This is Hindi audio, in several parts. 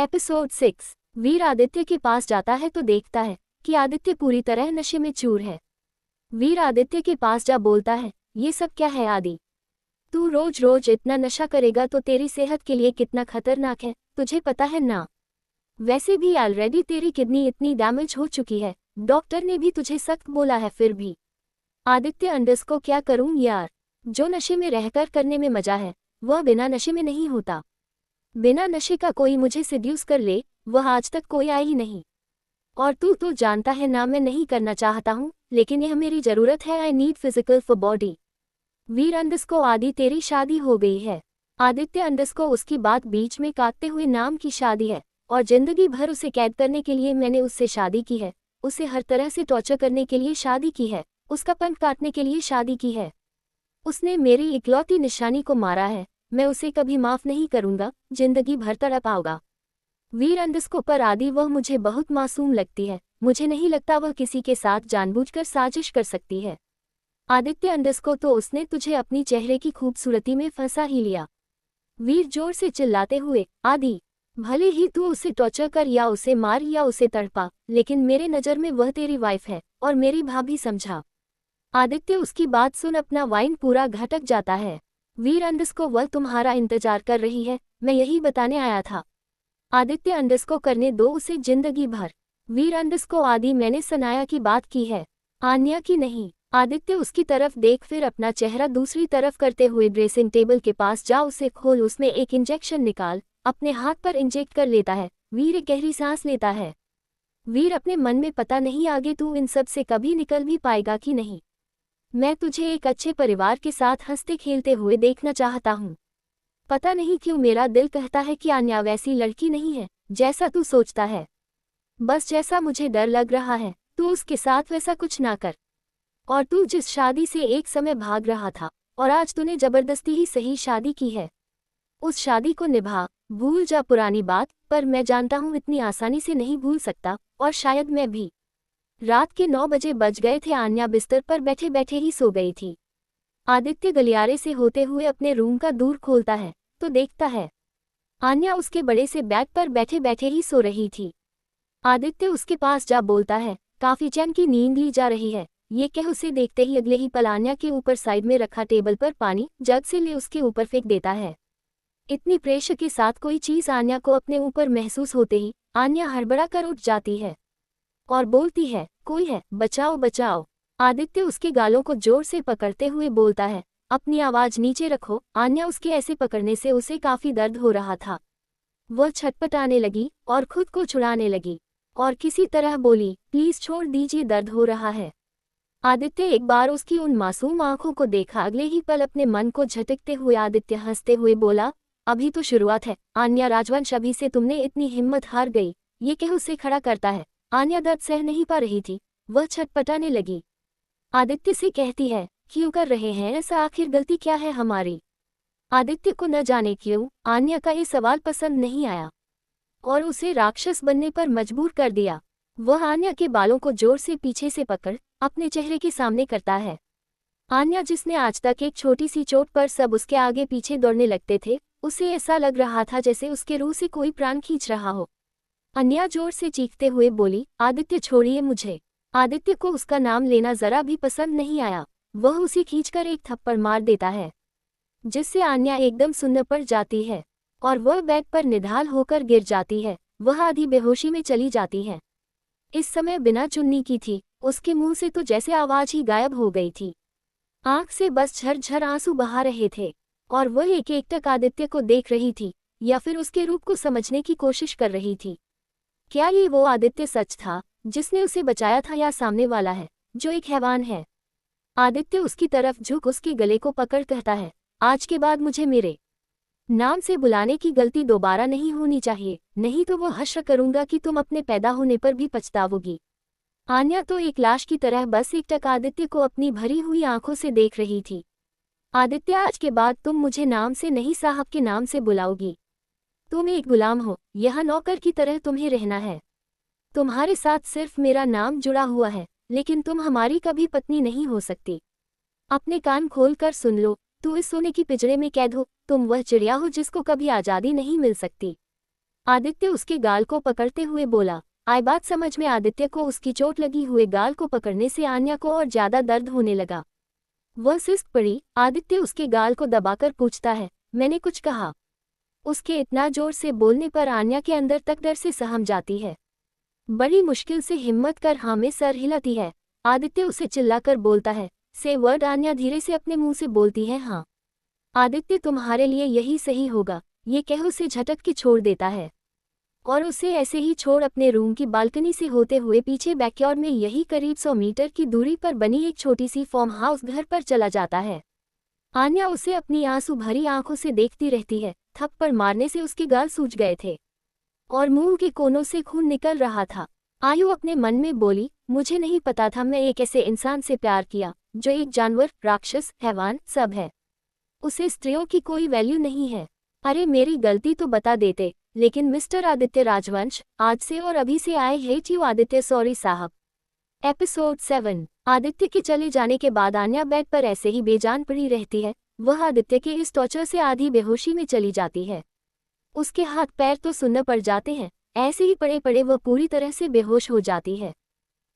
एपिसोड 6। वीर आदित्य के पास जाता है तो देखता है कि आदित्य पूरी तरह नशे में चूर है। वीर आदित्य के पास जा बोलता है, ये सब क्या है आदि? तू रोज रोज इतना नशा करेगा तो तेरी सेहत के लिए कितना खतरनाक है, तुझे पता है ना? वैसे भी ऑलरेडी तेरी किडनी इतनी डैमेज हो चुकी है, डॉक्टर ने भी तुझे सख्त बोला है फिर भी। आदित्य अंडस को क्या करूं यार, जो नशे में रहकर करने में मजा है वह बिना नशे में नहीं होता। बिना नशे का कोई मुझे सिड्यूस कर ले, वह आज तक कोई आया ही नहीं। और तू तो जानता है ना मैं नहीं करना चाहता हूँ, लेकिन यह मेरी जरूरत है। I need physical for body. वीर अंडस को आदि तेरी शादी हो गई है। आदित्य अंडस को उसकी बात बीच में काटते हुए नाम की शादी है और जिंदगी भर उसे कैद करने के लिए मैंने उससे शादी की है, उसे हर तरह से टॉर्चर करने के लिए शादी की है, उसका पंख काटने के लिए शादी की है। उसने मेरी इकलौती निशानी को मारा है, मैं उसे कभी माफ नहीं करूंगा, जिंदगी भर तड़पाऊंगा। वीर अंडस को पर आदि वह मुझे बहुत मासूम लगती है, मुझे नहीं लगता वह किसी के साथ जानबूझकर साजिश कर सकती है। आदित्य अंडस को तो उसने तुझे अपनी चेहरे की खूबसूरती में फंसा ही लिया। वीर जोर से चिल्लाते हुए, आदि भले ही तू उसे टॉर्चर कर या उसे मार या उसे तड़पा, लेकिन मेरे नज़र में वह तेरी वाइफ है और मेरी भाभी समझा। आदित्य उसकी बात सुन अपना वाइन पूरा घटक जाता है। वीर अंडस को वह तुम्हारा इंतजार कर रही है, मैं यही बताने आया था। आदित्य अंडस को करने दो उसे जिंदगी भर। वीर अंडस को आदि मैंने सनाया की बात की है, आन्या की नहीं। आदित्य उसकी तरफ देख फिर अपना चेहरा दूसरी तरफ करते हुए ड्रेसिंग टेबल के पास जा उसे खोल, उसमें एक इंजेक्शन निकाल, अपने हाथ पर इंजेक्ट कर लेता है। वीर एक गहरी सांस लेता है। वीर अपने मन में पता नहीं आगे तू इन सब से कभी निकल भी पाएगा कि नहीं। मैं तुझे एक अच्छे परिवार के साथ हंसते खेलते हुए देखना चाहता हूँ। पता नहीं क्यों मेरा दिल कहता है कि आन्या वैसी लड़की नहीं है जैसा तू सोचता है। बस जैसा मुझे डर लग रहा है तू उसके साथ वैसा कुछ ना कर। और तू जिस शादी से एक समय भाग रहा था और आज तूने जबरदस्ती ही सही शादी की है, उस शादी को निभा, भूल जा पुरानी बात। पर मैं जानता हूँ इतनी आसानी से नहीं भूल सकता, और शायद मैं भी। रात के 9 बजे बज गए थे। आन्या बिस्तर पर बैठे बैठे ही सो गई थी। आदित्य गलियारे से होते हुए अपने रूम का दूर खोलता है तो देखता है आन्या उसके बड़े से बेड पर बैठे बैठे ही सो रही थी। आदित्य उसके पास जा बोलता है, काफी चैन की नींद ली जा रही है। ये कह उसे देखते ही अगले ही पल आन्या के ऊपर साइड में रखा टेबल पर पानी जग से ले उसके ऊपर फेंक देता है। इतनी प्रेशर के साथ कोई चीज आन्या को अपने ऊपर महसूस होते ही आन्या हड़बड़ा कर उठ जाती है और बोलती है, कोई है, बचाओ बचाओ। आदित्य उसके गालों को जोर से पकड़ते हुए बोलता है, अपनी आवाज नीचे रखो। आन्या उसके ऐसे पकड़ने से उसे काफी दर्द हो रहा था। वह छटपटाने लगी और खुद को छुड़ाने लगी और किसी तरह बोली, प्लीज छोड़ दीजिए, दर्द हो रहा है। आदित्य एक बार उसकी उन मासूम आंखों को देखा, अगले ही पल अपने मन को झटकते हुए आदित्य हंसते हुए बोला, अभी तो शुरुआत है आन्या राजवंश, अभी से तुमने इतनी हिम्मत हार गई। ये कह उसे खड़ा करता है। आन्या दर्द सह नहीं पा रही थी, वह छटपटाने लगी। आदित्य से कहती है, क्यों कर रहे हैं ऐसा, आखिर गलती क्या है हमारी? आदित्य को न जाने क्यों आन्या का ये सवाल पसंद नहीं आया और उसे राक्षस बनने पर मजबूर कर दिया। वह आन्या के बालों को जोर से पीछे से पकड़ अपने चेहरे के सामने करता है। आन्या जिसने आज तक एक छोटी सी चोट पर सब उसके आगे पीछे दौड़ने लगते थे, उसे ऐसा लग रहा था जैसे उसके रूह से कोई प्राण खींच रहा हो। अन्या जोर से चीखते हुए बोली, आदित्य छोड़िए मुझे। आदित्य को उसका नाम लेना जरा भी पसंद नहीं आया। वह उसे खींचकर एक थप्पड़ मार देता है जिससे आन्या एकदम सुन्न पड़ जाती है और वह बेड पर निढाल होकर गिर जाती है। वह आधी बेहोशी में चली जाती है। इस समय बिना चुन्नी की थी, उसके मुंह से तो जैसे आवाज ही गायब हो गई थी। आंख से बस झरझर आंसू बहा रहे थे और वह एक एकटक आदित्य को देख रही थी या फिर उसके रूप को समझने की कोशिश कर रही थी। क्या ये वो आदित्य सच था जिसने उसे बचाया था, या सामने वाला है जो एक हैवान है? आदित्य उसकी तरफ झुक उसके गले को पकड़ कहता है, आज के बाद मुझे मेरे नाम से बुलाने की गलती दोबारा नहीं होनी चाहिए, नहीं तो वो हश्र करूंगा कि तुम अपने पैदा होने पर भी पछताओगी। आन्या तो एक लाश की तरह बस एकटक आदित्य को अपनी भरी हुई आंखों से देख रही थी। आदित्य, आज के बाद तुम मुझे नाम से नहीं साहब के नाम से बुलाओगी। तुम एक गुलाम हो, यह नौकर की तरह तुम्हें रहना है। तुम्हारे साथ सिर्फ मेरा नाम जुड़ा हुआ है, लेकिन तुम हमारी कभी पत्नी नहीं हो सकती। अपने कान खोल कर सुन लो, तू इस सोने की पिंजरे में कैद हो, तुम वह चिड़िया हो जिसको कभी आज़ादी नहीं मिल सकती। आदित्य उसके गाल को पकड़ते हुए बोला। आई बात समझ में आदित्य को उसकी चोट लगी हुए गाल को पकड़ने से आन्या को और ज्यादा दर्द होने लगा। वह सिसक पड़ी। आदित्य उसके गाल को दबाकर पूछता है, मैंने कुछ कहा? उसके इतना जोर से बोलने पर आन्या के अंदर तक डर से सहम जाती है। बड़ी मुश्किल से हिम्मत कर हाँ में सर हिलाती है। आदित्य उसे चिल्लाकर बोलता है, से वर्ड। आन्या धीरे से अपने मुंह से बोलती है, हाँ आदित्य तुम्हारे लिए यही सही होगा। ये कह उसे झटक के छोड़ देता है और उसे ऐसे ही छोड़ अपने रूम की बालकनी से होते हुए पीछे बैकयार्ड में यही करीब 100 मीटर की दूरी पर बनी एक छोटी सी फार्म हाउस घर पर चला जाता है। आन्या उसे अपनी आंसू भरी आंखों से देखती रहती है। थप्पड़ मारने से उसके गाल सूज गए थे और मुंह के कोनों से खून निकल रहा था। आयु अपने मन में बोली, मुझे नहीं पता था मैं एक ऐसे इंसान से प्यार किया जो एक जानवर, राक्षस, हैवान सब है। उसे स्त्रियों की कोई वैल्यू नहीं है। अरे मेरी गलती तो बता देते। लेकिन मिस्टर आदित्य राजवंश, आज से और अभी से I hate you Aditya. Sorry साहब। एपिसोड 7। आदित्य के चले जाने के बाद आन्या बेड पर ऐसे ही बेजान पड़ी रहती है। वह आदित्य के इस टॉर्चर से आधी बेहोशी में चली जाती है। उसके हाथ पैर तो सुन्न पड़ जाते हैं। ऐसे ही पड़े पड़े वह पूरी तरह से बेहोश हो जाती है।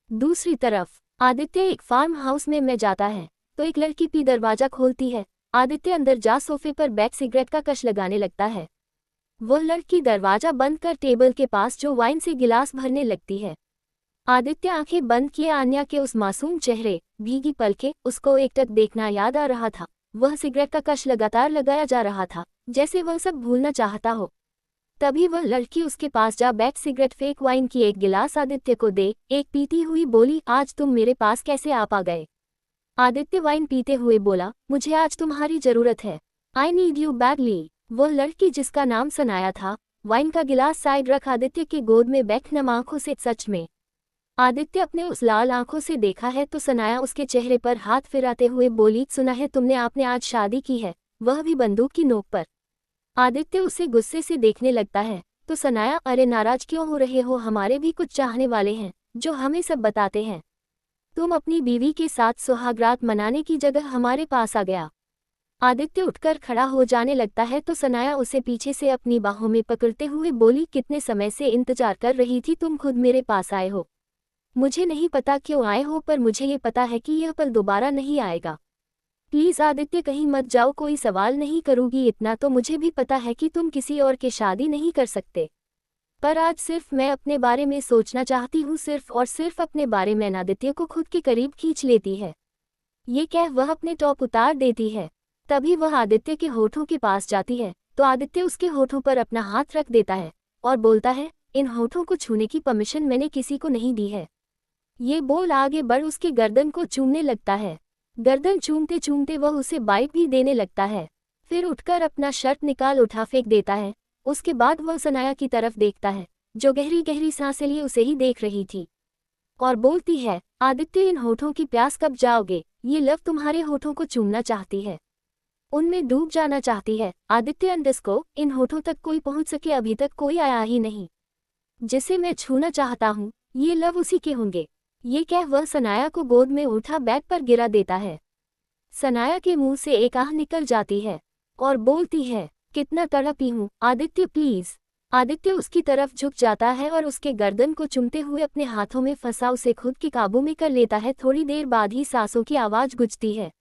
दूसरी तरफ आदित्य एक फार्म हाउस में जाता है तो एक लड़की पी दरवाजा खोलती है। आदित्य अंदर जा सोफे पर बैठ सिगरेट का कश लगाने लगता है। वह लड़की दरवाजा बंद कर टेबल के पास जो वाइन से गिलास भरने लगती है। आदित्य आंखें बंद किए आन्या के उस मासूम चेहरे, भीगी पलकें, उसको एकटक देखना याद आ रहा था। वह सिगरेट का कश लगातार लगाया जा रहा था, जैसे वह सब भूलना चाहता हो। तभी वह लड़की उसके पास जा बैठ सिगरेट फेंक वाइन की एक गिलास आदित्य को दे एक पीती हुई बोली, आज तुम मेरे पास कैसे आ गए? आदित्य वाइन पीते हुए बोला, मुझे आज तुम्हारी जरूरत है। I need you badly. वह लड़की जिसका नाम सनाया था, वाइन का गिलास साइड रख आदित्य की गोद में बैठ नम आंखों से, सच में? आदित्य अपने उस लाल आंखों से देखा है तो सनाया उसके चेहरे पर हाथ फिराते हुए बोली, सुना है तुमने आपने आज शादी की है, वह भी बंदूक की नोक पर। आदित्य उसे गुस्से से देखने लगता है तो सनाया, अरे नाराज क्यों हो रहे हो? हमारे भी कुछ चाहने वाले हैं जो हमें सब बताते हैं। तुम अपनी बीवी के साथ सुहागरात मनाने की जगह हमारे पास आ गया। आदित्य उठकर खड़ा हो जाने लगता है तो सनाया उसे पीछे से अपनी बाहों में पकड़ते हुए बोली, कितने समय से इंतजार कर रही थी, तुम खुद मेरे पास आए हो। मुझे नहीं पता क्यों आए हो, पर मुझे ये पता है कि यह पल दोबारा नहीं आएगा। प्लीज आदित्य कहीं मत जाओ, कोई सवाल नहीं करूँगी। इतना तो मुझे भी पता है कि तुम किसी और के शादी नहीं कर सकते, पर आज सिर्फ मैं अपने बारे में सोचना चाहती हूँ, सिर्फ और सिर्फ अपने बारे में। आदित्य को खुद के करीब खींच लेती है। ये कह वह अपने टॉप उतार देती है। तभी वह आदित्य के होठों के पास जाती है तो आदित्य उसके होठों पर अपना हाथ रख देता है और बोलता है, इन होठों को छूने की परमिशन मैंने किसी को नहीं दी है। ये बोल आगे बढ़ उसकी गर्दन को चूमने लगता है। गर्दन चूमते चूमते वह उसे बाइट भी देने लगता है। फिर उठकर अपना शर्ट निकाल उठा फेंक देता है। उसके बाद वह सनाया की तरफ देखता है जो गहरी गहरी सांसें लिए उसे ही देख रही थी और बोलती है, आदित्य इन होठों की प्यास कब जाओगे? ये लव तुम्हारे होठों को चूमना चाहती है, उनमें डूब जाना चाहती है। आदित्य अंडरस्को, इन होठों तक कोई पहुंच सके, अभी तक कोई आया ही नहीं जिसे मैं छूना चाहता हूँ। ये लव उसी के होंगे। ये कह वह सनाया को गोद में उठा बेड पर गिरा देता है। सनाया के मुंह से एक आह निकल जाती है और बोलती है, कितना तड़पी हूँ आदित्य, प्लीज। आदित्य उसकी तरफ झुक जाता है और उसके गर्दन को चुमते हुए अपने हाथों में फंसा उसे खुद के काबू में कर लेता है। थोड़ी देर बाद ही सांसों की आवाज गूंजती है।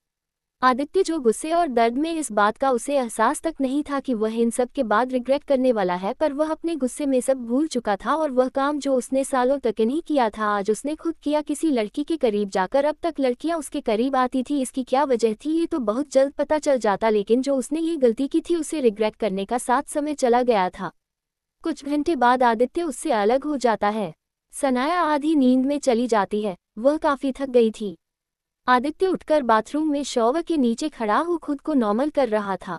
आदित्य जो गुस्से और दर्द में इस बात का उसे एहसास तक नहीं था कि वह इन सब के बाद रिग्रेट करने वाला है, पर वह अपने गुस्से में सब भूल चुका था और वह काम जो उसने सालों तक नहीं किया था आज उसने खुद किया, किसी लड़की के करीब जाकर। अब तक लड़कियां उसके करीब आती थी, इसकी क्या वजह थी ये तो बहुत जल्द पता चल जाता, लेकिन जो उसने ये गलती की थी उसे रिग्रेट करने का साथ समय चला गया था। कुछ घंटे बाद आदित्य उससे अलग हो जाता है। सनाया आधी नींद में चली जाती है, वह काफी थक गई थी। आदित्य उठकर बाथरूम में शॉवर के नीचे खड़ा हो खुद को नॉर्मल कर रहा था।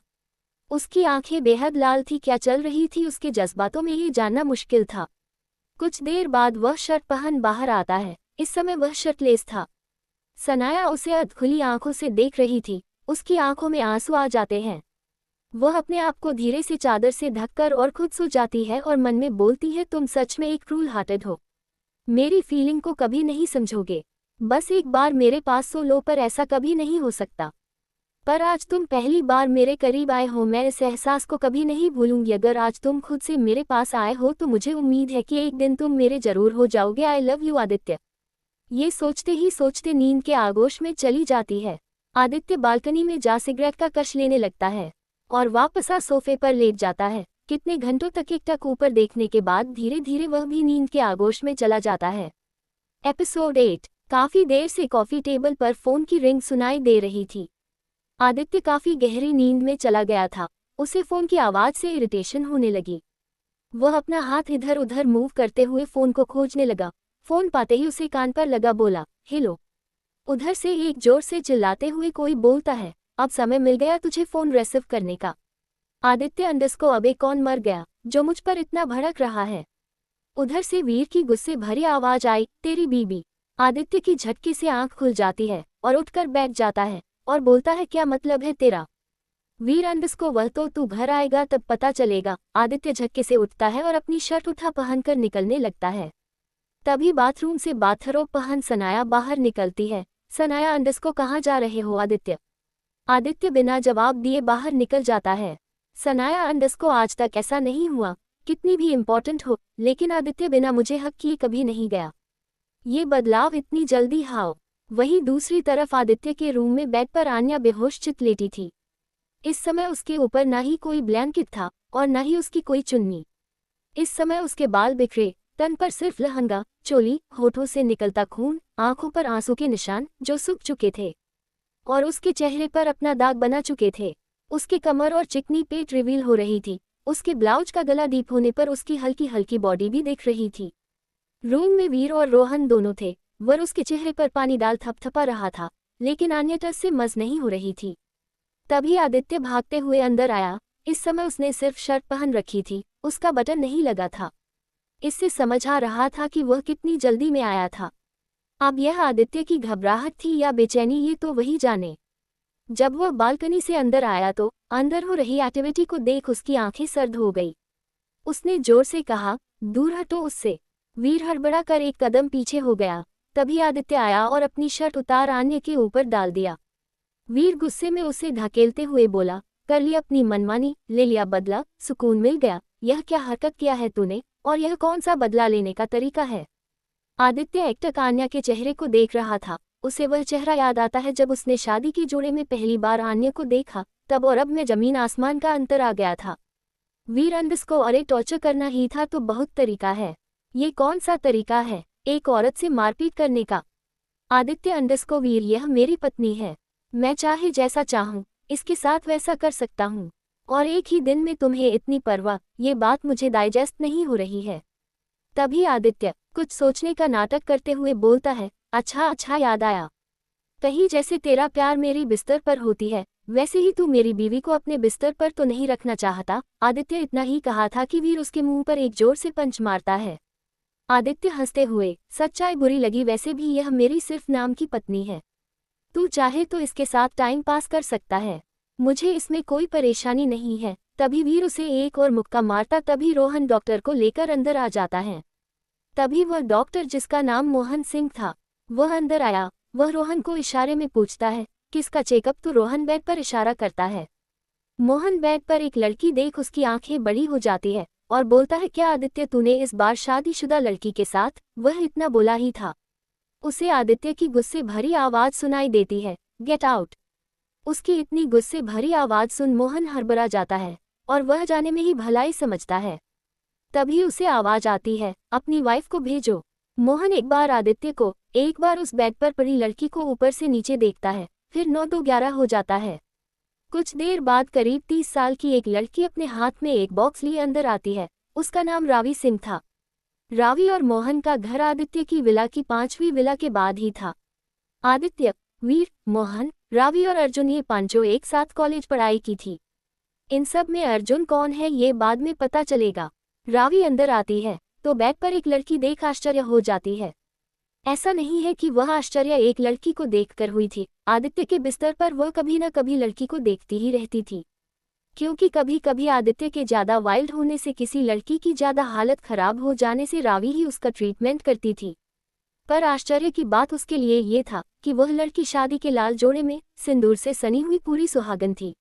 उसकी आंखें बेहद लाल थी, क्या चल रही थी उसके जज्बातों में ये जानना मुश्किल था। कुछ देर बाद वह शर्ट पहन बाहर आता है। इस समय वह शर्टलेस था। सनाया उसे अधखुली आंखों से देख रही थी, उसकी आंखों में आंसू आ जाते हैं। वह अपने आप को धीरे से चादर से ढककर और खुद सो जाती है और मन में बोलती है, तुम सच में एक क्रूल हार्टेड हो, मेरी फीलिंग को कभी नहीं समझोगे, बस एक बार मेरे पास सो लो, पर ऐसा कभी नहीं हो सकता। पर आज तुम पहली बार मेरे करीब आए हो, मैं इस एहसास को कभी नहीं भूलूंगी। अगर आज तुम खुद से मेरे पास आए हो तो मुझे उम्मीद है कि एक दिन तुम मेरे जरूर हो जाओगे। I love you Aditya. ये सोचते ही सोचते नींद के आगोश में चली जाती है। आदित्य बालकनी में जा सिगरेट का कश लेने लगता है और वापस आ सोफे पर लेट जाता है। कितने घंटों तक एकटक ऊपर देखने के बाद धीरे धीरे वह भी नींद के आगोश में चला जाता है। एपिसोड 8। काफी देर से कॉफी टेबल पर फोन की रिंग सुनाई दे रही थी। आदित्य काफी गहरी नींद में चला गया था। उसे फोन की आवाज से इरिटेशन होने लगी। वह अपना हाथ इधर उधर मूव करते हुए फोन को खोजने लगा। फोन पाते ही उसे कान पर लगा बोला, हेलो। उधर से एक जोर से चिल्लाते हुए कोई बोलता है, अब समय मिल गया तुझे फोन रिसीव करने का। आदित्य अंडस्को अबे कौन मर गया जो मुझ पर इतना भड़क रहा है। उधर से वीर की गुस्से भरी आवाज आई, तेरी बीबी। आदित्य की झटके से आंख खुल जाती है और उठकर बैठ जाता है और बोलता है, क्या मतलब है तेरा? वीर अंडस्को वह तो तू घर आएगा तब पता चलेगा। आदित्य झटके से उठता है और अपनी शर्ट उठा पहनकर निकलने लगता है। तभी बाथरूम से बाथरोब पहन सनाया बाहर निकलती है। सनाया, अंडस्को कहाँ जा रहे हो आदित्य? आदित्य बिना जवाब दिए बाहर निकल जाता है। सनाया, अंडस्को आज तक ऐसा नहीं हुआ, कितनी भी इम्पोर्टेंट हो, लेकिन आदित्य बिना मुझे हक किए कभी नहीं गया। ये बदलाव इतनी जल्दी हाउ? वहीं दूसरी तरफ आदित्य के रूम में बेड पर आन्या बेहोश चित लेटी थी। इस समय उसके ऊपर ना ही कोई ब्लैंकेट था और ना ही उसकी कोई चुन्नी। इस समय उसके बाल बिखरे, तन पर सिर्फ लहंगा, चोली, होठों से निकलता खून, आंखों पर आंसू के निशान जो सूख चुके थे और उसके चेहरे पर अपना दाग बना चुके थे। उसके कमर और चिकनी पेट रिवील हो रही थी। उसके ब्लाउज का गला डीप होने पर उसकी हल्की हल्की बॉडी भी दिख रही थी। रूम में वीर और रोहन दोनों थे। वह उसके चेहरे पर पानी डाल थपथपा रहा था, लेकिन आन्या से मज नहीं हो रही थी। तभी आदित्य भागते हुए अंदर आया। इस समय उसने सिर्फ शर्ट पहन रखी थी, उसका बटन नहीं लगा था। इससे समझ आ रहा था कि वह कितनी जल्दी में आया था। अब यह आदित्य की घबराहट थी या बेचैनी, ये तो वही जाने। जब वह बालकनी से अंदर आया तो अंदर हो रही एक्टिविटी को देख उसकी आंखें सर्द हो गई। उसने जोर से कहा, दूर हटो उससे। वीर हड़बड़ा कर एक कदम पीछे हो गया। तभी आदित्य आया और अपनी शर्ट उतार आन्या के ऊपर डाल दिया। वीर गुस्से में उसे धकेलते हुए बोला, कर ली अपनी मनमानी, ले लिया बदला, सुकून मिल गया। यह क्या हरकत किया है तूने, और यह कौन सा बदला लेने का तरीका है? आदित्य एकटक आन्या के चेहरे को देख रहा था। उसे वह चेहरा याद आता है जब उसने शादी के जोड़े में पहली बार आन्या को देखा। तब और अब में जमीन आसमान का अंतर आ गया था। वीर अंडस्को, अरे टॉर्चर करना ही था तो बहुत तरीका है। ये कौन सा तरीका है एक औरत से मारपीट करने का? आदित्य अंडस्को, वीर यह मेरी पत्नी है। मैं चाहे जैसा चाहूं इसके साथ वैसा कर सकता हूं, और एक ही दिन में तुम्हें इतनी परवाह, ये बात मुझे डाइजेस्ट नहीं हो रही है। तभी आदित्य कुछ सोचने का नाटक करते हुए बोलता है, अच्छा याद आया। कहीं जैसे तेरा प्यार मेरी बिस्तर पर होती है, वैसे ही तू मेरी बीवी को अपने बिस्तर पर तो नहीं रखना चाहता। आदित्य इतना ही कहा था कि वीर उसके मुंह पर एक जोर से पंच मारता है। आदित्य हंसते हुए, सच्चाई बुरी लगी, वैसे भी यह मेरी सिर्फ नाम की पत्नी है। तू चाहे तो इसके साथ टाइम पास कर सकता है, मुझे इसमें कोई परेशानी नहीं है। तभी वीर उसे एक और मुक्का मारता। तभी रोहन डॉक्टर को लेकर अंदर आ जाता है। तभी वह डॉक्टर, जिसका नाम मोहन सिंह था, वह अंदर आया। वह रोहन को इशारे में पूछता है, किसका चेकअप? तो रोहन बेड पर इशारा करता है। मोहन बेड पर एक लड़की देख उसकी आंखें बड़ी हो जाती है और बोलता है, क्या आदित्य तूने इस बार शादीशुदा लड़की के साथ? वह इतना बोला ही था, उसे आदित्य की गुस्से भरी आवाज सुनाई देती है, गेट आउट। उसकी इतनी गुस्से भरी आवाज सुन मोहन हड़बड़ा जाता है और वह जाने में ही भलाई समझता है। तभी उसे आवाज आती है, अपनी वाइफ को भेजो। मोहन एक बार आदित्य को, एक बार उस बेड पर पड़ी लड़की को ऊपर से नीचे देखता है, फिर 9-2-11 हो जाता है। कुछ देर बाद करीब 30 साल की एक लड़की अपने हाथ में एक बॉक्स लिए अंदर आती है। उसका नाम रावी सिंह था। रावी और मोहन का घर आदित्य की विला की 5वीं विला के बाद ही था। आदित्य, वीर, मोहन, रावी और अर्जुन, ये पांचों एक साथ कॉलेज पढ़ाई की थी। इन सब में अर्जुन कौन है ये बाद में पता चलेगा। रावी अंदर आती है तो बेड पर एक लड़की देख आश्चर्य हो जाती है। ऐसा नहीं है कि वह आश्चर्य एक लड़की को देखकर हुई थी। आदित्य के बिस्तर पर वह कभी न कभी लड़की को देखती ही रहती थी, क्योंकि कभी कभी आदित्य के ज़्यादा वाइल्ड होने से, किसी लड़की की ज़्यादा हालत खराब हो जाने से रावी ही उसका ट्रीटमेंट करती थी। पर आश्चर्य की बात उसके लिए ये था कि वह लड़की शादी के लाल जोड़े में सिंदूर से सनी हुई पूरी सुहागन थी।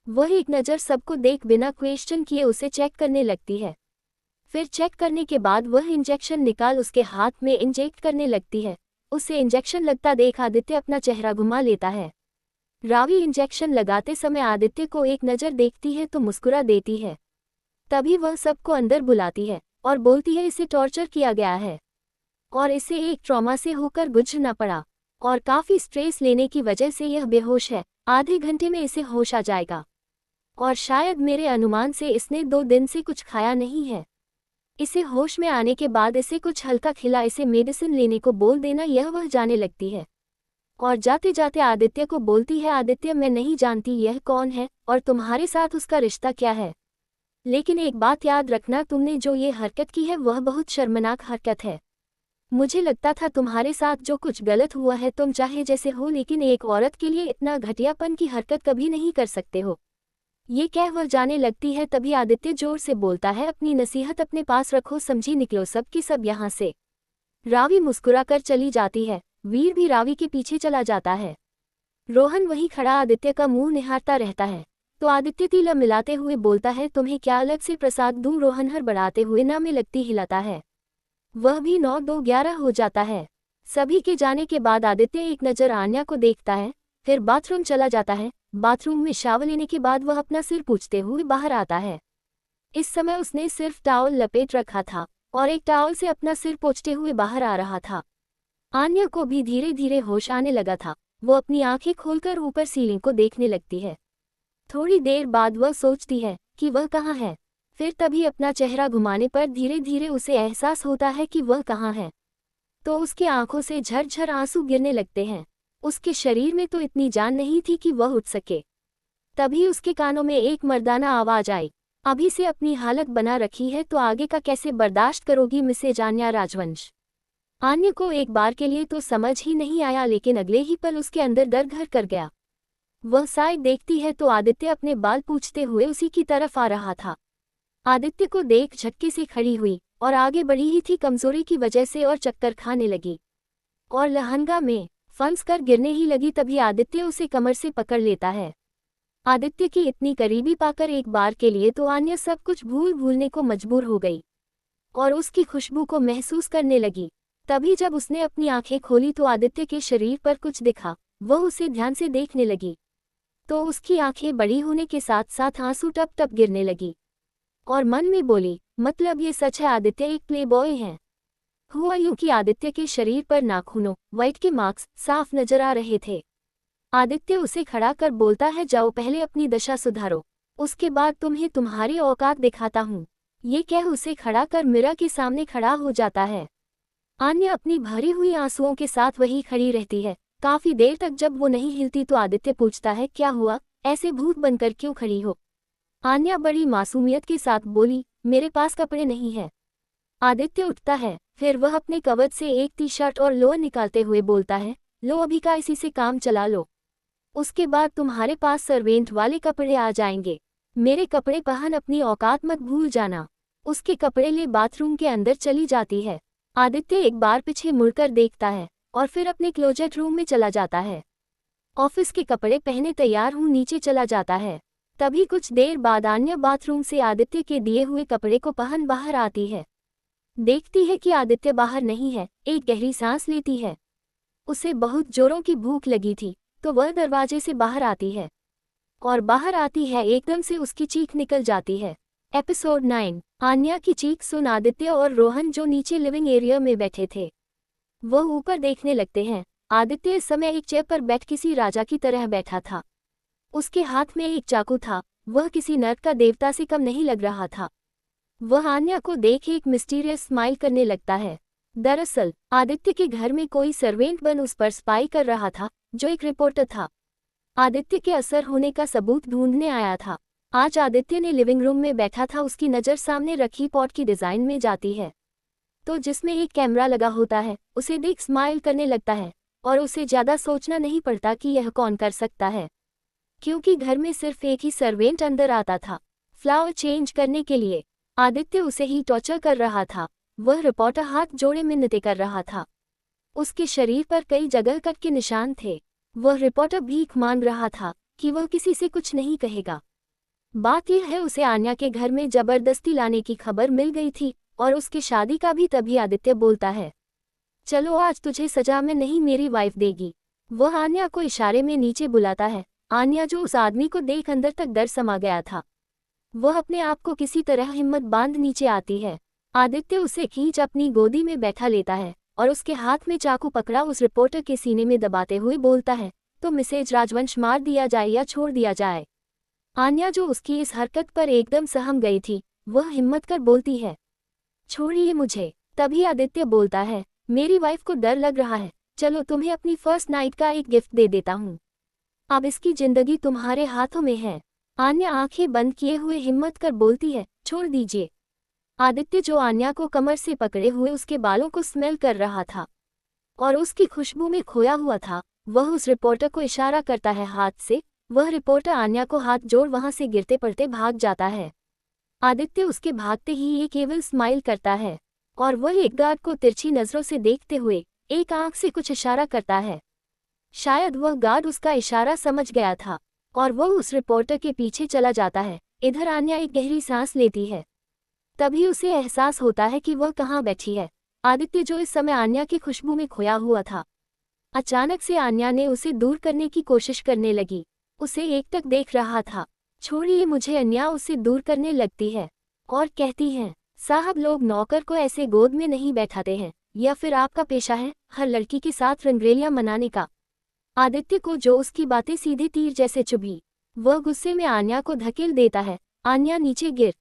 वह एक नज़र सबको देख बिना क्वेश्चन किए उसे चेक करने लगती है। फिर चेक करने के बाद वह इंजेक्शन निकाल उसके हाथ में इंजेक्ट करने लगती है। उसे इंजेक्शन लगता देख आदित्य अपना चेहरा घुमा लेता है। रावी इंजेक्शन लगाते समय आदित्य को एक नज़र देखती है तो मुस्कुरा देती है। तभी वह सबको अंदर बुलाती है और बोलती है इसे टॉर्चर किया गया है और इसे एक ट्रॉमा से होकर गुजरना पड़ा और काफ़ी स्ट्रेस लेने की वजह से यह बेहोश है। आधे घंटे में इसे होश आ जाएगा और शायद मेरे अनुमान से इसने 2 दिन से कुछ खाया नहीं है। इसे होश में आने के बाद इसे कुछ हल्का खिला इसे मेडिसिन लेने को बोल देना। यह वह जाने लगती है और जाते जाते आदित्य को बोलती है आदित्य मैं नहीं जानती यह कौन है और तुम्हारे साथ उसका रिश्ता क्या है, लेकिन एक बात याद रखना तुमने जो ये हरकत की है वह बहुत शर्मनाक हरकत है। मुझे लगता था तुम्हारे साथ जो कुछ गलत हुआ है तुम चाहे जैसे हो लेकिन एक औरत के लिए इतना घटियापन की हरकत कभी नहीं कर सकते हो। ये कह वह जाने लगती है तभी आदित्य जोर से बोलता है अपनी नसीहत अपने पास रखो समझी, निकलो सब की सब यहाँ से। रावी मुस्कुरा कर चली जाती है। वीर भी रावी के पीछे चला जाता है। रोहन वहीं खड़ा आदित्य का मुंह निहारता रहता है तो आदित्य तिला मिलाते हुए बोलता है तुम्हें क्या अलग से प्रसाद दूं। रोहन हड़बड़ाते हुए ना में लगती हिलाता है। वह भी 9-2-11 हो जाता है। सभी के जाने के बाद आदित्य एक नज़र आन्या को देखता है, फिर बाथरूम चला जाता है। बाथरूम में शावर लेने के बाद वह अपना सिर पोंछते हुए बाहर आता है। इस समय उसने सिर्फ टॉवल लपेट रखा था और एक टॉवल से अपना सिर पोंछते हुए बाहर आ रहा था। आन्या को भी धीरे धीरे होश आने लगा था। वो अपनी आंखें खोलकर ऊपर सीलिंग को देखने लगती है। थोड़ी देर बाद वह सोचती है कि वह कहाँ है। फिर तभी अपना चेहरा घुमाने पर धीरे धीरे उसे एहसास होता है कि वह कहाँ है। तो उसके आंखों से झरझर आंसू गिरने लगते हैं। उसके शरीर में तो इतनी जान नहीं थी कि वह उठ सके। तभी उसके कानों में एक मर्दाना आवाज आई, अभी से अपनी हालत बना रखी है तो आगे का कैसे बर्दाश्त करोगी मिसेज आन्या राजवंश। आन्या को एक बार के लिए तो समझ ही नहीं आया लेकिन अगले ही पल उसके अंदर डर घर कर गया। वह साइड देखती है तो आदित्य अपने बाल पूछते हुए उसी की तरफ आ रहा था। आदित्य को देख झटके से खड़ी हुई और आगे बढ़ी ही थी कमजोरी की वजह से और चक्कर खाने लगी और लहंगा में फंस कर गिरने ही लगी। तभी आदित्य उसे कमर से पकड़ लेता है। आदित्य की इतनी करीबी पाकर एक बार के लिए तो आन्या सब कुछ भूलने को मजबूर हो गई और उसकी खुशबू को महसूस करने लगी। तभी जब उसने अपनी आंखें खोली तो आदित्य के शरीर पर कुछ दिखा। वह उसे ध्यान से देखने लगी तो उसकी आंखें बड़ी होने के साथ साथ आंसू टप टप गिरने लगी और मन में बोली मतलब ये सच है आदित्य एक प्लेबॉय है। हुआ यूं कि आदित्य के शरीर पर नाखूनों वाइट के मार्क्स साफ नजर आ रहे थे। आदित्य उसे खड़ा कर बोलता है जाओ पहले अपनी दशा सुधारो, उसके बाद तुम्हें तुम्हारी औकात दिखाता हूँ। ये कह उसे खड़ा कर मीरा के सामने खड़ा हो जाता है। आन्या अपनी भरी हुई आंसुओं के साथ वहीं खड़ी रहती है। काफी देर तक जब वो नहीं हिलती तो आदित्य पूछता है क्या हुआ, ऐसे भूत बनकर क्यों खड़ी हो। आन्या बड़ी मासूमियत के साथ बोली मेरे पास कपड़े नहीं है। आदित्य उठता है, फिर वह अपने कवच से एक टी शर्ट और लोअर निकालते हुए बोलता है लो अभी का इसी से काम चला लो, उसके बाद तुम्हारे पास सर्वेंट वाले कपड़े आ जाएंगे। मेरे कपड़े पहन अपनी औकात मत भूल जाना। उसके कपड़े ले बाथरूम के अंदर चली जाती है। आदित्य एक बार पीछे मुड़कर देखता है और फिर अपने क्लोजेट रूम में चला जाता है। ऑफिस के कपड़े पहने तैयार हूँ नीचे चला जाता है। तभी कुछ देर बाद आन्या बाथरूम से आदित्य के दिए हुए कपड़े को पहन बाहर आती है। देखती है कि आदित्य बाहर नहीं है। एक गहरी सांस लेती है। उसे बहुत जोरों की भूख लगी थी तो वह दरवाजे से बाहर आती है और बाहर आती है एकदम से उसकी चीख निकल जाती है। एपिसोड 9। आन्या की चीख सुन आदित्य और रोहन जो नीचे लिविंग एरिया में बैठे थे वह ऊपर देखने लगते हैं। आदित्य इस समय एक चेयर पर बैठ किसी राजा की तरह बैठा था। उसके हाथ में एक चाकू था। वह किसी नर्क का देवता से कम नहीं लग रहा था। वह आन्या को देख एक मिस्टीरियस स्माइल करने लगता है। दरअसल आदित्य के घर में कोई सर्वेंट बन उस पर स्पाई कर रहा था जो एक रिपोर्टर था। आदित्य के असर होने का सबूत ढूंढने आया था। आज आदित्य ने लिविंग रूम में बैठा था, उसकी नज़र सामने रखी पॉट की डिज़ाइन में जाती है तो जिसमें एक कैमरा लगा होता है उसे देख स्माइल करने लगता है और उसे ज़्यादा सोचना नहीं पड़ता कि यह कौन कर सकता है, क्योंकि घर में सिर्फ एक ही सर्वेंट अंदर आता था फ्लावर चेंज करने के लिए। आदित्य उसे ही टॉर्चर कर रहा था। वह रिपोर्टर हाथ जोड़े मिन्नतें कर रहा था। उसके शरीर पर कई जगह कट के निशान थे। वह रिपोर्टर भीख मांग रहा था कि वह किसी से कुछ नहीं कहेगा। बात यह है, उसे आन्या के घर में जबरदस्ती लाने की खबर मिल गई थी और उसकी शादी का भी। तभी आदित्य बोलता है, चलो आज तुझे सजा में नहीं मेरी वाइफ देगी। वह आन्या को इशारे में नीचे बुलाता है। आन्या, जो उस आदमी को देख अंदर तक डर समा गया था, वह अपने आप को किसी तरह हिम्मत बांध नीचे आती है। आदित्य उसे खींच अपनी गोदी में बैठा लेता है और उसके हाथ में चाकू पकड़ा उस रिपोर्टर के सीने में दबाते हुए बोलता है, तो मिसेज राजवंश मार दिया जाए या छोड़ दिया जाए। आन्या, जो उसकी इस हरकत पर एकदम सहम गई थी, वह हिम्मत कर बोलती है, छोड़िए मुझे। तभी आदित्य बोलता है, मेरी वाइफ को डर लग रहा है, चलो तुम्हें अपनी फर्स्ट नाइट का एक गिफ्ट दे देता हूँ। अब इसकी जिंदगी तुम्हारे हाथों में है। आन्या आंखें बंद किए हुए हिम्मत कर बोलती है, छोड़ दीजिए। आदित्य, जो आन्या को कमर से पकड़े हुए उसके बालों को स्मेल कर रहा था और उसकी खुशबू में खोया हुआ था, वह उस रिपोर्टर को इशारा करता है हाथ से। वह रिपोर्टर आन्या को हाथ जोड़ वहां से गिरते पड़ते भाग जाता है। आदित्य उसके भागते ही एक केवल स्माइल करता है और वह एक गार्ड को तिरछी नजरों से देखते हुए एक आंख से कुछ इशारा करता है। शायद वह गार्ड उसका इशारा समझ गया था और वह उस रिपोर्टर के पीछे चला जाता है। इधर आन्या एक गहरी सांस लेती है। तभी उसे एहसास होता है कि वह कहाँ बैठी है। आदित्य, जो इस समय आन्या की खुशबू में खोया हुआ था, अचानक से आन्या ने उसे दूर करने की कोशिश करने लगी। उसे एकटक देख रहा था। छोड़िए मुझे। अन्या उसे दूर करने लगती है और कहती है, साहब, लोग नौकर को ऐसे गोद में नहीं बैठाते हैं, या फिर आपका पेशा है हर लड़की के साथ रंगरेलियां मनाने का। आदित्य को जो उसकी बातें सीधे तीर जैसे चुभी, वह गुस्से में आन्या को धकेल देता है। आन्या नीचे गिर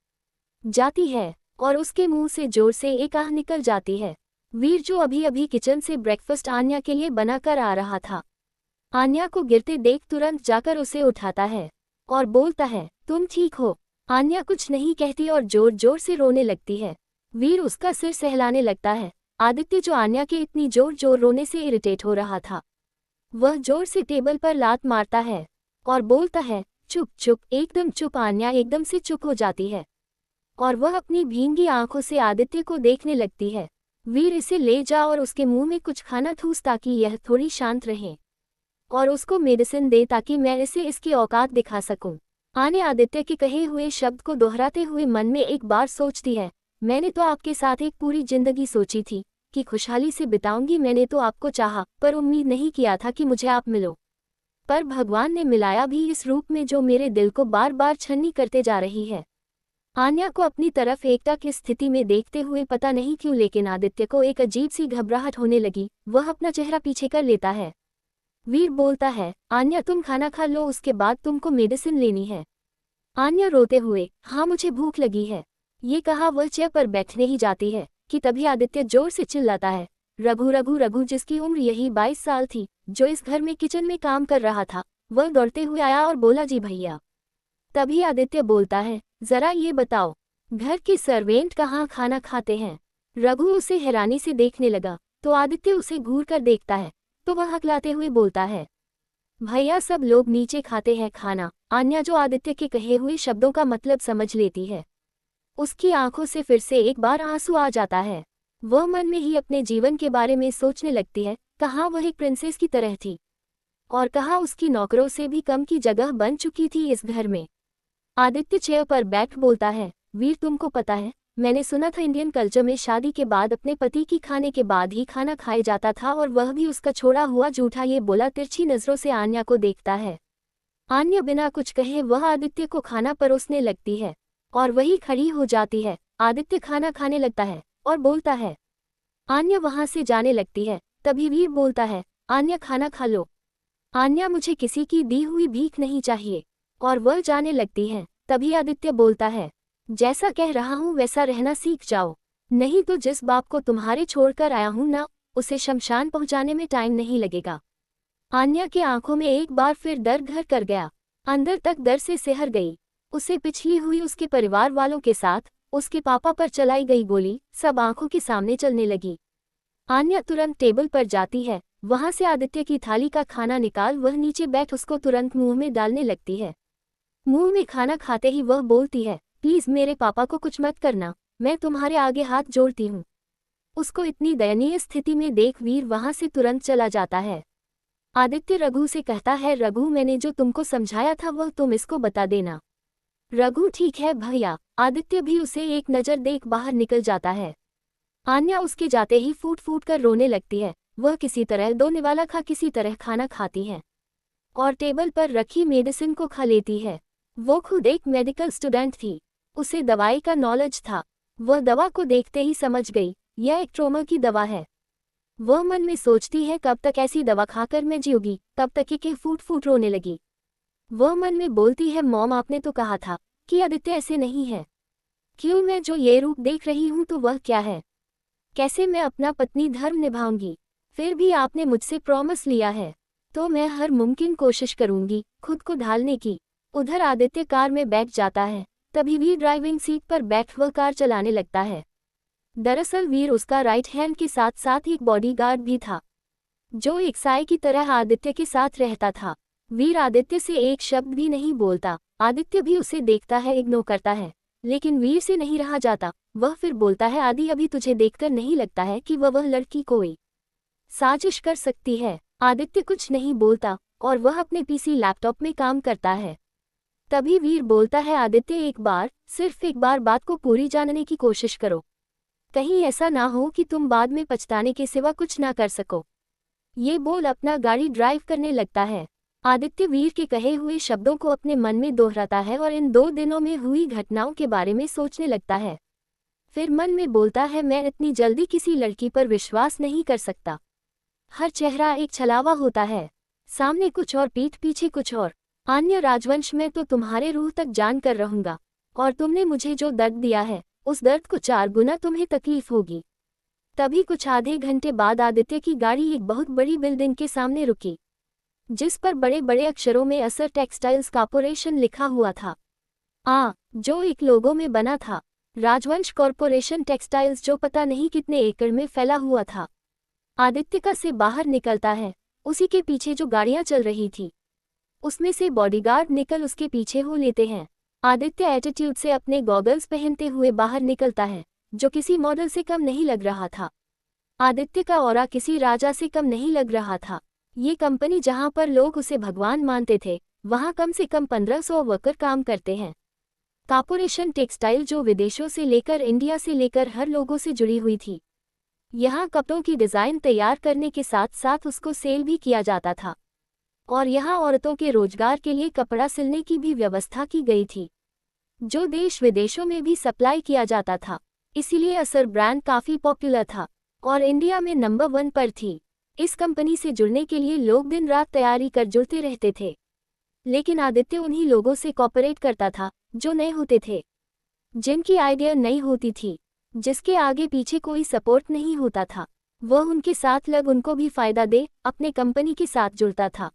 जाती है और उसके मुंह से जोर से एक आह निकल जाती है। वीर, जो अभी अभी किचन से ब्रेकफास्ट आन्या के लिए बनाकर आ रहा था, आन्या को गिरते देख तुरंत जाकर उसे उठाता है और बोलता है, तुम ठीक हो? आन्या कुछ नहीं कहती और जोर जोर से रोने लगती है। वीर उसका सिर सहलाने लगता है। आदित्य, जो आन्या के इतनी जोर जोर रोने से इरिटेट हो रहा था, वह जोर से टेबल पर लात मारता है और बोलता है, चुप चुप, एकदम चुप। आन्या एकदम से चुप हो जाती है और वह अपनी भींगी आंखों से आदित्य को देखने लगती है। वीर, इसे ले जा और उसके मुंह में कुछ खाना ठूस ताकि यह थोड़ी शांत रहे, और उसको मेडिसिन दे ताकि मैं इसे इसकी औकात दिखा सकूं। आन्या आदित्य के कहे हुए शब्द को दोहराते हुए मन में एक बार सोचती है, मैंने तो आपके साथ एक पूरी जिंदगी सोची थी कि खुशहाली से बिताऊंगी। मैंने तो आपको चाहा, पर उम्मीद नहीं किया था कि मुझे आप मिलो। पर भगवान ने मिलाया भी इस रूप में जो मेरे दिल को बार बार छन्नी करते जा रही है। आन्या को अपनी तरफ एकटक की स्थिति में देखते हुए पता नहीं क्यों, लेकिन आदित्य को एक अजीब सी घबराहट होने लगी। वह अपना चेहरा पीछे कर लेता है। वीर बोलता है, आन्या तुम खाना खा लो, उसके बाद तुमको मेडिसिन लेनी है। आन्या रोते हुए, हाँ मुझे भूख लगी है, ये कहा वह चेयर पर बैठने ही जाती है कि तभी आदित्य जोर से चिल्लाता है, रघु रघु रघु, जिसकी उम्र यही 22 साल थी, जो इस घर में किचन में काम कर रहा था। वह दौड़ते हुए आया और बोला, जी भैया। तभी आदित्य बोलता है, जरा ये बताओ, घर के सर्वेंट कहाँ खाना खाते हैं? रघु उसे हैरानी से देखने लगा तो आदित्य उसे घूर कर देखता है तो वह हकलाते हुए बोलता है, भैया सब लोग नीचे खाते हैं खाना। आन्या, जो आदित्य के कहे हुए शब्दों का मतलब समझ लेती है, उसकी आंखों से फिर से एक बार आंसू आ जाता है। वह मन में ही अपने जीवन के बारे में सोचने लगती है, कहाँ वह एक प्रिंसेस की तरह थी और कहाँ उसकी नौकरों से भी कम की जगह बन चुकी थी इस घर में। आदित्य चेयर पर बैठ बोलता है, वीर तुमको पता है, मैंने सुना था इंडियन कल्चर में शादी के बाद अपने पति की खाने के बाद ही खाना खाया जाता था, और वह भी उसका छोड़ा हुआ जूठा। ये बोला तिरछी नजरों से आन्या को देखता है। आन्या बिना कुछ कहे वह आदित्य को खाना परोसने लगती है और वही खड़ी हो जाती है। आदित्य खाना खाने लगता है और बोलता है, आन्या वहां से जाने लगती है। तभी वीर बोलता है, आन्या खाना खा लो। आन्या, मुझे किसी की दी हुई भीख नहीं चाहिए, और वह जाने लगती है। तभी आदित्य बोलता है, जैसा कह रहा हूँ वैसा रहना सीख जाओ, नहीं तो जिस बाप को तुम्हारे छोड़कर आया हूँ ना, उसे शमशान पहुँचाने में टाइम नहीं लगेगा। आन्या की आंखों में एक बार फिर डर घर कर गया, अंदर तक डर से सिहर गई। उसे पिछली हुई उसके परिवार वालों के साथ उसके पापा पर चलाई गई गोली सब आंखों के सामने चलने लगी। आन्या तुरंत टेबल पर जाती है, वहां से आदित्य की थाली का खाना निकाल वह नीचे बैठ उसको तुरंत मुंह में डालने लगती है। मुंह में खाना खाते ही वह बोलती है, प्लीज मेरे पापा को कुछ मत करना, मैं तुम्हारे आगे हाथ जोड़ती हूँ। उसको इतनी दयनीय स्थिति में देख वीर वहां से तुरंत चला जाता है। आदित्य रघु से कहता है, रघु मैंने जो तुमको समझाया था वह तुम इसको बता देना। रघु ठीक है भैया। आदित्य भी उसे एक नज़र देख बाहर निकल जाता है। आन्या उसके जाते ही फूट फूट कर रोने लगती है। वह किसी तरह दो निवाला खा किसी तरह खाना खाती है और टेबल पर रखी मेडिसिन को खा लेती है। वो खुद एक मेडिकल स्टूडेंट थी, उसे दवाई का नॉलेज था। वह दवा को देखते ही समझ गई यह एक ट्रोमा की दवा है। वह मन में सोचती है कब तक ऐसी दवा खाकर मैं जीऊंगी, तब तक कि फूट फूट रोने लगी। वह मन में बोलती है, मॉम आपने तो कहा था कि आदित्य ऐसे नहीं है, क्यों मैं जो ये रूप देख रही हूँ तो वह क्या है? कैसे मैं अपना पत्नी धर्म निभाऊंगी? फिर भी आपने मुझसे प्रॉमिस लिया है तो मैं हर मुमकिन कोशिश करूंगी खुद को ढालने की। उधर आदित्य कार में बैठ जाता है। तभी वीर ड्राइविंग सीट पर बैठ वह कार चलाने लगता है। दरअसल वीर उसका राइट हैंड के साथ साथ एक बॉडीगार्ड भी था जो एक साए की तरह आदित्य के साथ रहता था। वीर आदित्य से एक शब्द भी नहीं बोलता। आदित्य भी उसे देखता है, इग्नोर करता है, लेकिन वीर से नहीं रहा जाता। वह फिर बोलता है, आदि अभी तुझे देखकर नहीं लगता है कि वह लड़की कोई साजिश कर सकती है? आदित्य कुछ नहीं बोलता और वह अपने पीसी लैपटॉप में काम करता है। तभी वीर बोलता है, आदित्य एक बार, सिर्फ एक बार बात को पूरी जानने की कोशिश करो। कहीं ऐसा ना हो कि तुम बाद में पछताने के सिवा कुछ ना कर सको। ये बोल अपना गाड़ी ड्राइव करने लगता है। आदित्य वीर के कहे हुए शब्दों को अपने मन में दोहराता है और इन 2 दिनों में हुई घटनाओं के बारे में सोचने लगता है। फिर मन में बोलता है, मैं इतनी जल्दी किसी लड़की पर विश्वास नहीं कर सकता। हर चेहरा एक छलावा होता है, सामने कुछ और पीठ पीछे कुछ और। आन्या राजवंश में तो तुम्हारे रूह तक जान कर रहूंगा और तुमने मुझे जो दर्द दिया है उस दर्द को 4 गुना तुम्हें तकलीफ होगी। तभी कुछ आधे घंटे बाद आदित्य की गाड़ी एक बहुत बड़ी बिल्डिंग के सामने रुकी जिस पर बड़े बड़े अक्षरों में असर टेक्सटाइल्स कॉर्पोरेशन लिखा हुआ था। जो एक लोगो में बना था, राजवंश कॉर्पोरेशन टेक्सटाइल्स, जो पता नहीं कितने एकड़ में फैला हुआ था। आदित्य का से बाहर निकलता है। उसी के पीछे जो गाड़ियां चल रही थी उसमें से बॉडीगार्ड निकल उसके पीछे हो लेते हैं। आदित्य एटीट्यूड से अपने गॉगल्स पहनते हुए बाहर निकलता है जो किसी मॉडल से कम नहीं लग रहा था। आदित्य का ऑरा किसी राजा से कम नहीं लग रहा था। ये कंपनी जहां पर लोग उसे भगवान मानते थे वहां कम से कम 1500 वर्कर काम करते हैं। कॉर्पोरेशन टेक्सटाइल जो विदेशों से लेकर इंडिया से लेकर हर लोगों से जुड़ी हुई थी। यहाँ कपड़ों की डिज़ाइन तैयार करने के साथ साथ उसको सेल भी किया जाता था और यहाँ औरतों के रोजगार के लिए कपड़ा सिलने की भी व्यवस्था की गई थी जो देश विदेशों में भी सप्लाई किया जाता था। इसीलिए असर ब्रांड काफ़ी पॉपुलर था और इंडिया में नंबर 1 पर थी। इस कंपनी से जुड़ने के लिए लोग दिन रात तैयारी कर जुड़ते रहते थे, लेकिन आदित्य उन्हीं लोगों से कॉपरेट करता था जो नए होते थे, जिनकी आइडिया नई होती थी, जिसके आगे पीछे कोई सपोर्ट नहीं होता था। वह उनके साथ लग उनको भी फायदा दे अपने कंपनी के साथ जुड़ता था।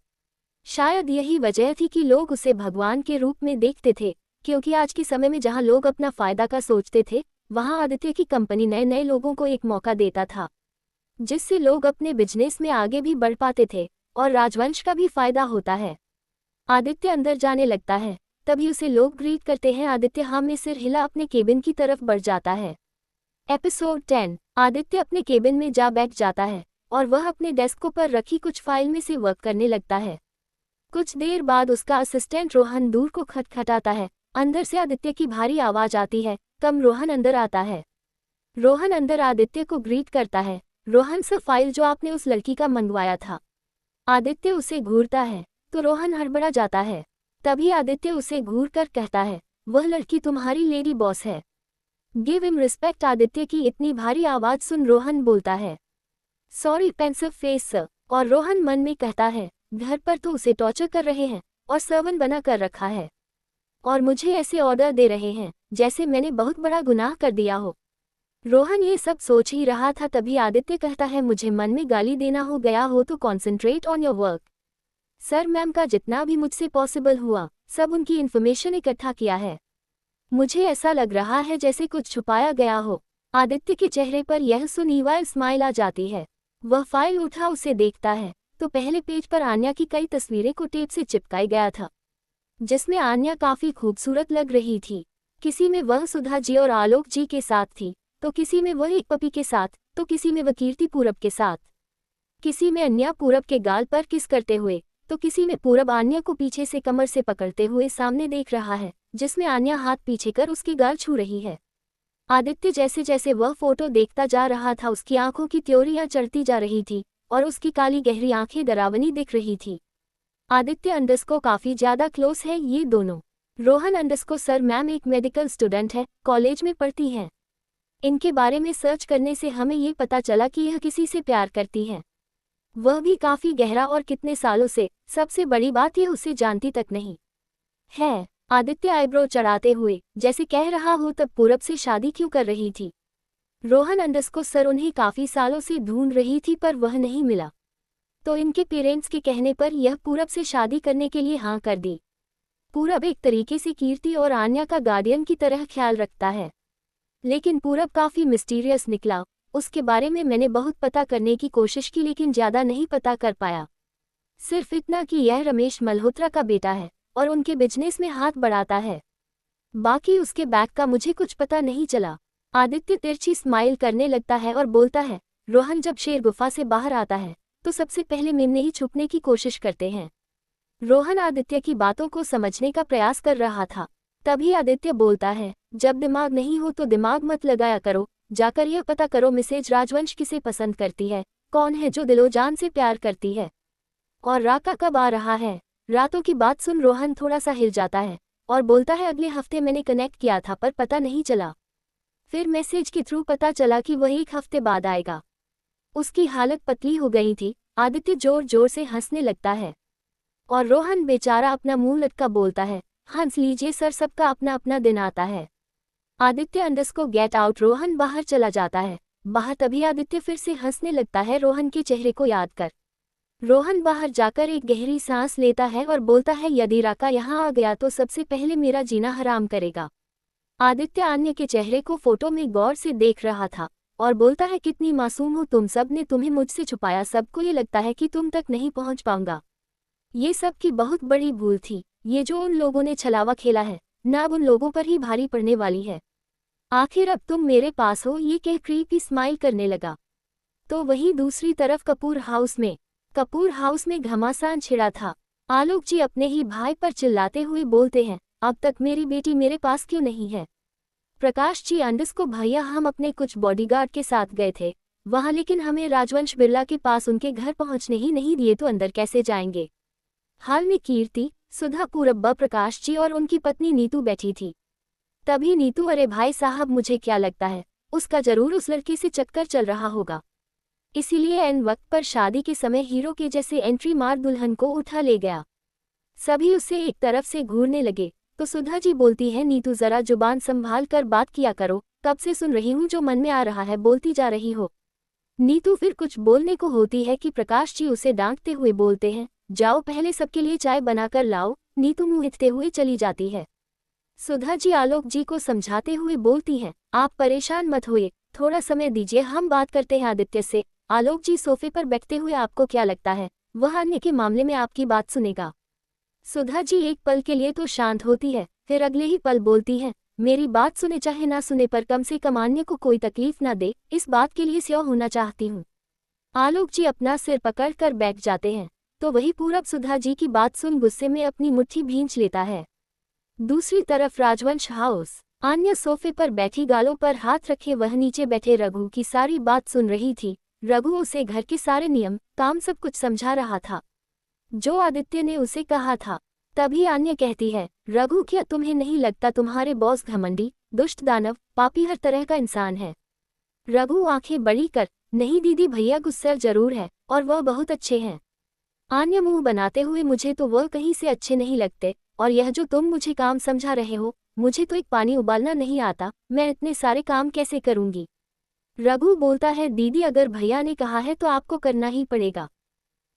शायद यही वजह थी कि लोग उसे भगवान के रूप में देखते थे, क्योंकि आज के समय में जहां लोग अपना फायदा का सोचते थे वहां आदित्य की कंपनी नए नए लोगों को एक मौका देता था जिससे लोग अपने बिजनेस में आगे भी बढ़ पाते थे और राजवंश का भी फायदा होता है। आदित्य अंदर जाने लगता है, तभी उसे लोग ग्रीट करते हैं। आदित्य हाँ में सिर हिला अपने केबिन की तरफ बढ़ जाता है। एपिसोड 10। आदित्य अपने केबिन में जा बैठ जाता है और वह अपने डेस्क पर रखी कुछ फाइल में से वर्क करने लगता है। कुछ देर बाद उसका असिस्टेंट रोहन दूर को खटखटाता है। अंदर से आदित्य की भारी आवाज आती है, कम। रोहन अंदर आता है। रोहन अंदर आदित्य को ग्रीट करता है। रोहन से फाइल जो आपने उस लड़की का मंगवाया था। आदित्य उसे घूरता है तो रोहन हड़बड़ा जाता है। तभी आदित्य उसे घूर कर कहता है, वह लड़की तुम्हारी लेडी बॉस है, गिव हिम रिस्पेक्ट। आदित्य की इतनी भारी आवाज सुन रोहन बोलता है, सॉरी पेंसिव फेस सर। और रोहन मन में कहता है, घर पर तो उसे टॉर्चर कर रहे हैं और सर्वन बना कर रखा है और मुझे ऐसे ऑर्डर दे रहे हैं जैसे मैंने बहुत बड़ा गुनाह कर दिया हो। रोहन ये सब सोच ही रहा था, तभी आदित्य कहता है, मुझे मन में गाली देना हो गया हो तो concentrate on your work. Sir ma'am का जितना भी मुझसे पॉसिबल हुआ सब उनकी इन्फॉर्मेशन इकट्ठा किया है। मुझे ऐसा लग रहा है जैसे कुछ छुपाया गया हो। आदित्य के चेहरे पर यह सुन ईवाइल स्माइल आ जाती है। वह फाइल उठा उसे देखता है तो पहले पेज पर आन्या की कई तस्वीरें को टेप से चिपकाया गया था जिसमें आन्या काफी खूबसूरत लग रही थी। किसी में वह सुधा जी और आलोक जी के साथ थी तो किसी में वह एक पपी के साथ, तो किसी में वह कीर्ति पूरब के साथ। किसी में अन्या पूरब के गाल पर किस करते हुए, तो किसी में पूरब आन्या को पीछे से कमर से पकड़ते हुए सामने देख रहा है, जिसमें आन्या हाथ पीछे कर उसकी गाल छू रही है। आदित्य जैसे जैसे वह फोटो देखता जा रहा था उसकी आंखों की त्योरियां चढ़ती जा रही थी और उसकी काली गहरी आंखें डरावनी दिख रही थी। आदित्य अंडस्को काफी ज्यादा क्लोज है ये दोनों। रोहन अंडस्को सर मैम एक मेडिकल स्टूडेंट है, कॉलेज में पढ़ती है। इनके बारे में सर्च करने से हमें ये पता चला कि यह किसी से प्यार करती है, वह भी काफी गहरा और कितने सालों से। सबसे बड़ी बात यह उसे जानती तक नहीं है। आदित्य आईब्रो चढ़ाते हुए जैसे कह रहा हो तब पूरब से शादी क्यों कर रही थी। रोहन अंडस्को सर उन्हें काफी सालों से ढूंढ रही थी पर वह नहीं मिला, तो इनके पेरेंट्स के कहने पर यह पूरब से शादी करने के लिए हाँ कर दी। पूरब एक तरीके से कीर्ति और आन्या का गार्डियन की तरह ख्याल रखता है, लेकिन पूरब काफी मिस्टीरियस निकला। उसके बारे में मैंने बहुत पता करने की कोशिश की लेकिन ज्यादा नहीं पता कर पाया, सिर्फ इतना कि यह रमेश मल्होत्रा का बेटा है और उनके बिजनेस में हाथ बढ़ाता है। बाकी उसके बैक का मुझे कुछ पता नहीं चला। आदित्य तिरछी स्माइल करने लगता है और बोलता है, रोहन जब शेर गुफा से बाहर आता है तो सबसे पहले मेमने ही छुपने की कोशिश करते हैं। रोहन आदित्य की बातों को समझने का प्रयास कर रहा था, तभी आदित्य बोलता है, जब दिमाग नहीं हो तो दिमाग मत लगाया करो, जाकर यह पता करो मिसेज राजवंश किसे पसंद करती है, कौन है जो दिलो जान से प्यार करती है, और राका कब आ रहा है। रातों की बात सुन रोहन थोड़ा सा हिल जाता है और बोलता है, अगले हफ्ते मैंने कनेक्ट किया था पर पता नहीं चला, फिर मैसेज के थ्रू पता चला कि वह एक हफ्ते बाद आएगा। उसकी हालत पतली हो गई थी। आदित्य जोर जोर से हंसने लगता है और रोहन बेचारा अपना मुंह लटका बोलता है, हंस लीजिए सर, सबका अपना अपना दिन आता है। Aditya अंडस्को get out. रोहन बाहर चला जाता है। बाहर तभी आदित्य फिर से हंसने लगता है रोहन के चेहरे को याद कर। रोहन बाहर जाकर एक गहरी सांस लेता है और बोलता है, यदि राका यहाँ आ गया तो सबसे पहले मेरा जीना हराम करेगा। आदित्य आन्या के चेहरे को फोटो में गौर से देख रहा था और बोलता है, कितनी मासूम हो तुम, सब ने तुम्हें मुझसे छुपाया, सबको ये लगता है कि तुम तक नहीं पहुंच पाऊंगा। ये सब की बहुत बड़ी भूल थी। ये जो उन लोगों ने छलावा खेला है ना, अब उन लोगों पर ही भारी पड़ने वाली है। आखिर अब तुम मेरे पास हो, ये कह क्रीपी स्माइल करने लगा। तो वहीं दूसरी तरफ कपूर हाउस में घमासान छिड़ा था। आलोक जी अपने ही भाई पर चिल्लाते हुए बोलते हैं, अब तक मेरी बेटी मेरे पास क्यों नहीं है। प्रकाश जी अंडस्को, भैया हम अपने कुछ बॉडीगार्ड के साथ गए थे वहां, लेकिन हमें राजवंश बिरला के पास उनके घर पहुंचने ही नहीं दिए, तो अंदर कैसे जाएंगे। हाल में कीर्ति, सुधा, पूरब, प्रकाश जी और उनकी पत्नी नीतू बैठी थी। तभी नीतू, अरे भाई साहब मुझे क्या लगता है उसका जरूर उस लड़के से चक्कर चल रहा होगा, इसीलिए एन वक्त पर शादी के समय हीरो के जैसे एंट्री मार दुल्हन को उठा ले गया। सभी उसे एक तरफ से घूरने लगे तो सुधा जी बोलती है, नीतू जरा जुबान संभाल कर बात किया करो, कब से सुन रही हूँ जो मन में आ रहा है बोलती जा रही हो। नीतू फिर कुछ बोलने को होती है कि प्रकाश जी उसे डांटते हुए बोलते हैं, जाओ पहले सबके लिए चाय बनाकर लाओ। नीतू मुंह हिथते हुए चली जाती है। सुधा जी आलोक जी को समझाते हुए बोलती हैं, आप परेशान मत होइए, थोड़ा समय दीजिए, हम बात करते हैं आदित्य से। आलोक जी सोफे पर बैठते हुए, आपको क्या लगता है वह अन्य के मामले में आपकी बात सुनेगा। सुधा जी एक पल के लिए तो शांत होती है, फिर अगले ही पल बोलती है, मेरी बात सुने चाहे ना सुने पर कम से कम अन्य को कोई तकलीफ ना दे, इस बात के लिए श्योर होना चाहती हूँ। आलोक जी अपना सिर पकड़ कर बैठ जाते हैं तो वही पूरब सुधा जी की बात सुन गुस्से में अपनी मुट्ठी भींच लेता है। दूसरी तरफ राजवंश हाउस, आन्या सोफे पर बैठी गालों पर हाथ रखे वह नीचे बैठे रघु की सारी बात सुन रही थी। रघु उसे घर के सारे नियम काम सब कुछ समझा रहा था जो आदित्य ने उसे कहा था। तभी आन्या कहती है, रघु क्या तुम्हें नहीं लगता तुम्हारे बॉस घमंडी, दुष्ट, दानव, पापी हर तरह का इंसान है। रघु आंखें बड़ी कर, नहीं दीदी भैया गुस्सा जरूर है और वह बहुत अच्छे हैं। आन्या मुंह बनाते हुए, मुझे तो वह कहीं से अच्छे नहीं लगते, और यह जो तुम मुझे काम समझा रहे हो, मुझे तो एक पानी उबालना नहीं आता, मैं इतने सारे काम कैसे करूंगी। रघु बोलता है, दीदी अगर भैया ने कहा है तो आपको करना ही पड़ेगा,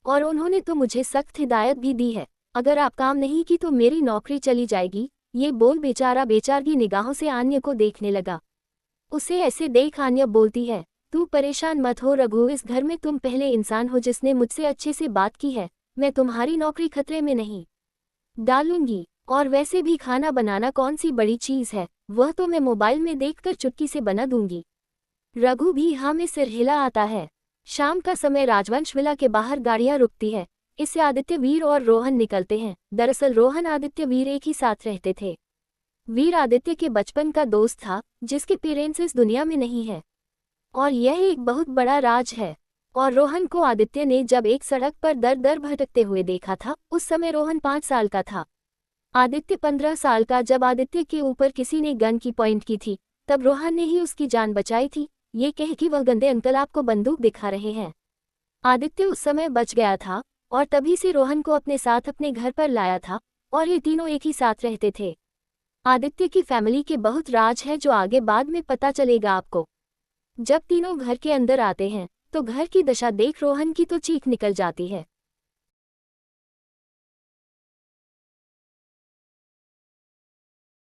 और उन्होंने तो मुझे सख्त हिदायत भी दी है, अगर आप काम नहीं की तो मेरी नौकरी चली जाएगी। ये बोल बेचारा बेचारगी निगाहों से आन्या को देखने लगा। उसे ऐसे देख आन्या बोलती है, तू परेशान मत हो रघु, इस घर में तुम पहले इंसान हो जिसने मुझसे अच्छे से बात की है, मैं तुम्हारी नौकरी खतरे में नहीं डालूंगी, और वैसे भी खाना बनाना कौन सी बड़ी चीज है, वह तो मैं मोबाइल में देखकर चुटकी से बना दूंगी। रघु भी हाँ में सिर हिला आता है। शाम का समय राजवंश विला के बाहर गाड़ियां रुकती है। इससे आदित्य वीर और रोहन निकलते हैं। दरअसल रोहन आदित्य वीर एक ही साथ रहते थे। वीर आदित्य के बचपन का दोस्त था, जिसके पेरेंट्स इस दुनिया में नहीं है, और यह एक बहुत बड़ा राज है। और रोहन को आदित्य ने जब एक सड़क पर दर दर भटकते हुए देखा था, उस समय रोहन 5 साल का था, आदित्य 15 साल का। जब आदित्य के ऊपर किसी ने गन की पॉइंट की थी, तब रोहन ने ही उसकी जान बचाई थी, ये कह कि वह गंदे अंकल आपको बंदूक दिखा रहे हैं। आदित्य उस समय बच गया था, और तभी से रोहन को अपने साथ अपने घर पर लाया था, और ये तीनों एक ही साथ रहते थे। आदित्य की फैमिली के बहुत राज है, जो आगे बाद में पता चलेगा आपको। जब तीनों घर के अंदर आते हैं, तो घर की दशा देख रोहन की तो चीख निकल जाती है।